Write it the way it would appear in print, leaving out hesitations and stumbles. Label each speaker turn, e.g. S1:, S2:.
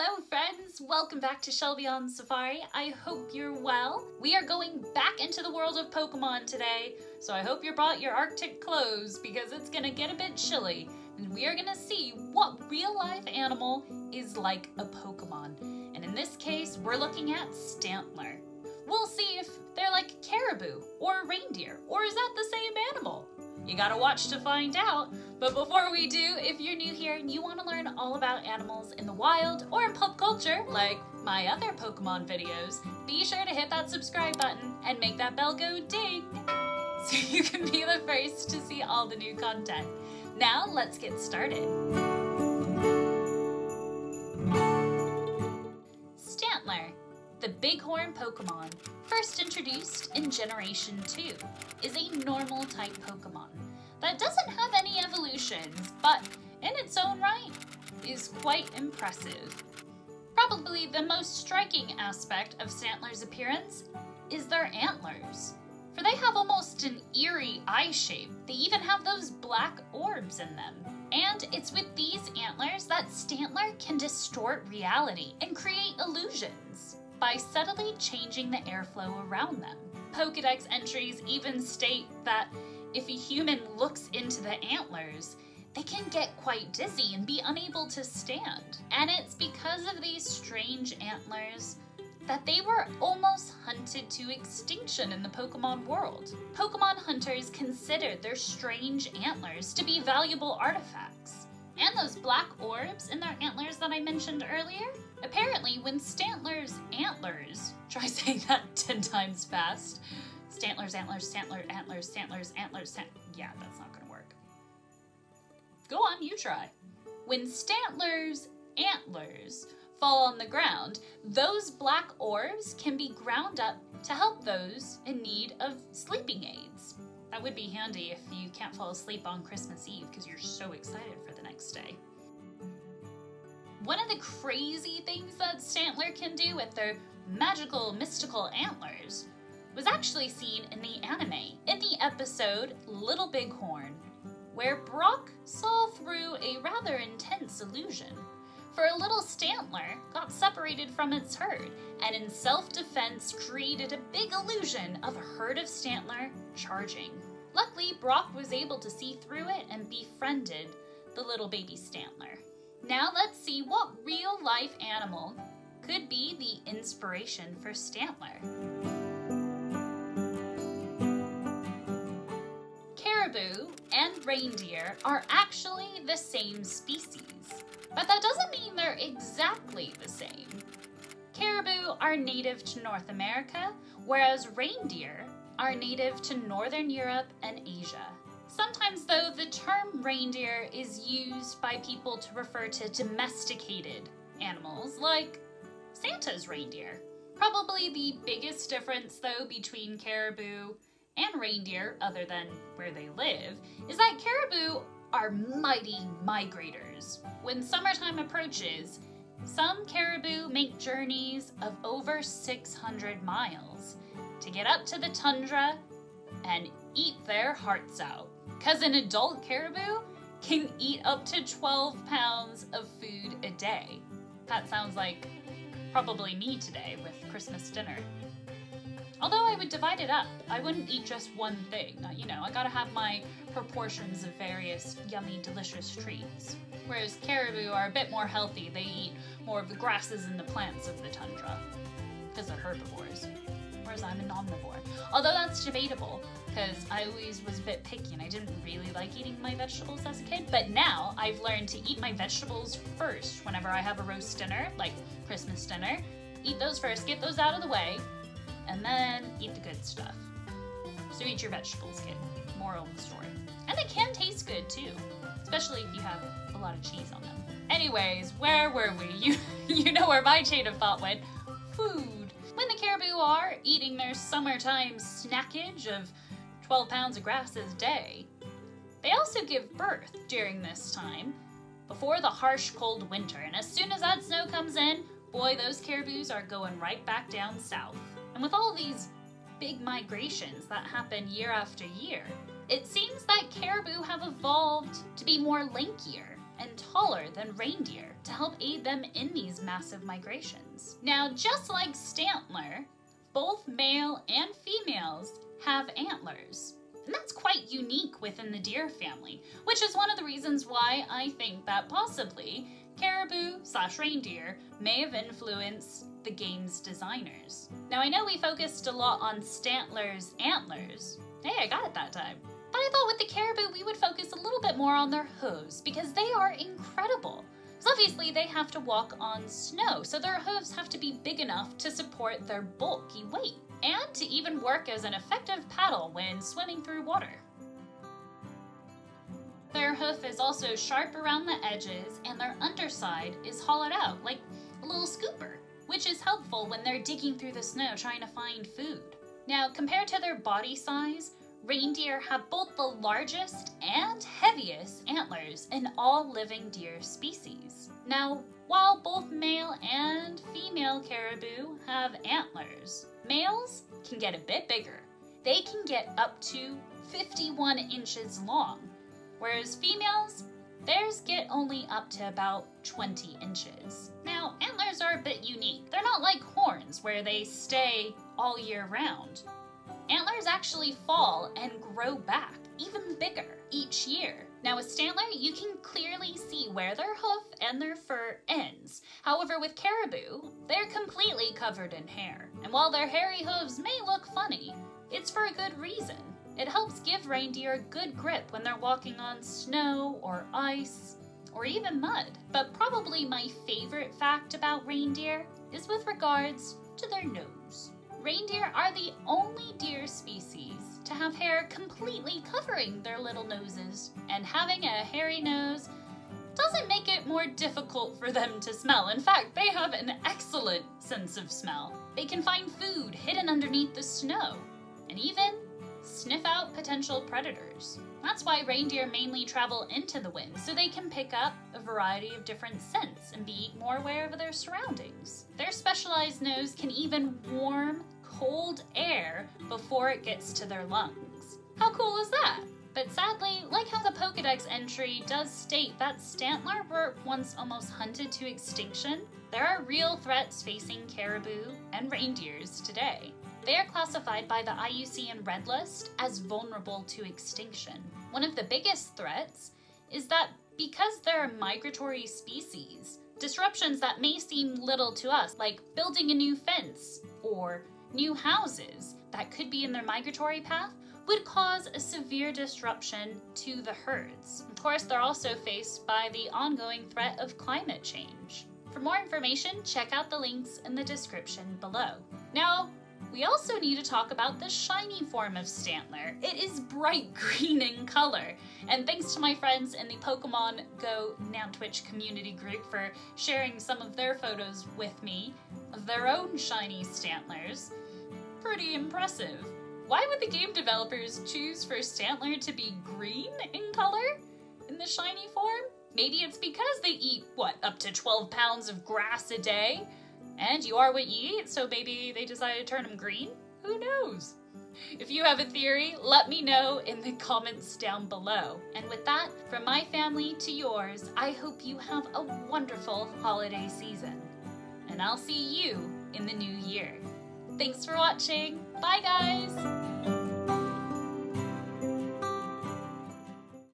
S1: Hello friends, welcome back to Shelby on Safari. I hope you're well. We are going back into the world of Pokemon today, so I hope you brought your Arctic clothes because it's gonna get a bit chilly. And we are gonna see what real life animal is like a Pokemon. And in this case, we're looking at Stantler. We'll see if they're like Caribou or Reindeer, or is that the same animal? You gotta watch to find out. But before we do, if you're new here and you want to learn all about animals in the wild or in pop culture, like my other Pokemon videos, be sure to hit that subscribe button and make that bell go ding so you can be the first to see all the new content. Now let's get started. Stantler, the bighorn Pokemon, first introduced in Generation 2, is a normal type Pokemon that doesn't have any evolutions, but in its own right is quite impressive. Probably the most striking aspect of Stantler's appearance is their antlers, for they have almost an eerie eye shape. They even have those black orbs in them. And it's with these antlers that Stantler can distort reality and create illusions by subtly changing the airflow around them. Pokedex entries even state that if a human looks into the antlers, they can get quite dizzy and be unable to stand. And it's because of these strange antlers that they were almost hunted to extinction in the Pokemon world. Pokemon hunters considered their strange antlers to be valuable artifacts. And those black orbs in their antlers that I mentioned earlier? Apparently, when Stantler's antlers, try saying that 10 times fast, Stantlers, antlers, Stantler, antlers, Stantlers, antlers, yeah, that's not gonna work. Go on, you try. When Stantler's antlers fall on the ground, those black orbs can be ground up to help those in need of sleeping aids. That would be handy if you can't fall asleep on Christmas Eve because you're so excited for the next day. One of the crazy things that Stantler can do with their magical, mystical antlers was actually seen in the anime, in the episode Little Bighorn, where Brock saw through a rather intense illusion. For a little Stantler got separated from its herd, and in self-defense created a big illusion of a herd of Stantler charging. Luckily, Brock was able to see through it and befriended the little baby Stantler. Now let's see what real-life animal could be the inspiration for Stantler. Caribou and reindeer are actually the same species, but that doesn't mean they're exactly the same. Caribou are native to North America, whereas reindeer are native to Northern Europe and Asia. Sometimes, though, the term reindeer is used by people to refer to domesticated animals, like Santa's reindeer. Probably the biggest difference, though, between caribou and reindeer, other than where they live, is that caribou are mighty migrators. When summertime approaches, some caribou make journeys of over 600 miles to get up to the tundra and eat their hearts out. Because an adult caribou can eat up to 12 pounds of food a day. That sounds like probably me today with Christmas dinner. Although I would divide it up. I wouldn't eat just one thing. You know, I gotta have my proportions of various yummy, delicious treats. Whereas caribou are a bit more healthy. They eat more of the grasses and the plants of the tundra because they're herbivores. Whereas I'm a omnivore. Although that's debatable, because I always was a bit picky and I didn't really like eating my vegetables as a kid. But now I've learned to eat my vegetables first whenever I have a roast dinner, like Christmas dinner. Eat those first, get those out of the way, and then eat the good stuff. So eat your vegetables, kid. Moral of the story. And they can taste good too, especially if you have a lot of cheese on them. Anyways, where were we? You know where my chain of thought went. Food. When the caribou are eating their summertime snackage of 12 pounds of grass a day, they also give birth during this time before the harsh cold winter. And as soon as that snow comes in, boy, those caribous are going right back down south. And with all these big migrations that happen year after year, it seems that caribou have evolved to be more lankier. and taller than reindeer to help aid them in these massive migrations. Now, just like Stantler, both male and females have antlers. And that's quite unique within the deer family, which is one of the reasons why I think that possibly Caribou/reindeer may have influenced the game's designers. Now, I know we focused a lot on Stantler's antlers. Hey, I got it that time. But I thought with the Caribou we would focus a little bit more on their hooves because they are incredible. Because obviously they have to walk on snow, so their hooves have to be big enough to support their bulky weight and to even work as an effective paddle when swimming through water. Their hoof is also sharp around the edges and their underside is hollowed out like a little scooper, which is helpful when they're digging through the snow trying to find food. Now, compared to their body size, reindeer have both the largest and heaviest antlers in all living deer species. Now, while both male and female caribou have antlers, males can get a bit bigger. They can get up to 51 inches long, whereas females, theirs get only up to about 20 inches. Now, antlers are a bit unique. They're not like horns where they stay all year round. Antlers actually fall and grow back even bigger each year. Now with Stantler, you can clearly see where their hoof and their fur ends. However, with Caribou, they're completely covered in hair. And while their hairy hooves may look funny, it's for a good reason. It helps give reindeer a good grip when they're walking on snow or ice or even mud. But probably my favorite fact about reindeer is with regards to their nose. Reindeer are the only deer species to have hair completely covering their little noses, and having a hairy nose doesn't make it more difficult for them to smell. In fact, they have an excellent sense of smell. They can find food hidden underneath the snow, and even sniff out potential predators. That's why reindeer mainly travel into the wind, so they can pick up a variety of different scents and be more aware of their surroundings. Their specialized nose can even warm cold air before it gets to their lungs. How cool is that? But sadly, like how the Pokedex entry does state that Stantler were once almost hunted to extinction, there are real threats facing caribou and reindeers today. They are classified by the IUCN Red List as vulnerable to extinction. One of the biggest threats is that because they're a migratory species, disruptions that may seem little to us, like building a new fence or new houses that could be in their migratory path, would cause a severe disruption to the herds. Of course, they're also faced by the ongoing threat of climate change. For more information, check out the links in the description below. Now, we also need to talk about the shiny form of Stantler. It is bright green in color, and thanks to my friends in the Pokemon Go Nantwich community group for sharing some of their photos with me of their own shiny Stantlers. Pretty impressive. Why would the game developers choose for Stantler to be green in color in the shiny form? Maybe it's because they eat, up to 12 pounds of grass a day? And you are what you eat, so maybe they decided to turn them green? Who knows? If you have a theory, let me know in the comments down below. And with that, from my family to yours, I hope you have a wonderful holiday season. And I'll see you in the new year. Thanks for watching. Bye, guys!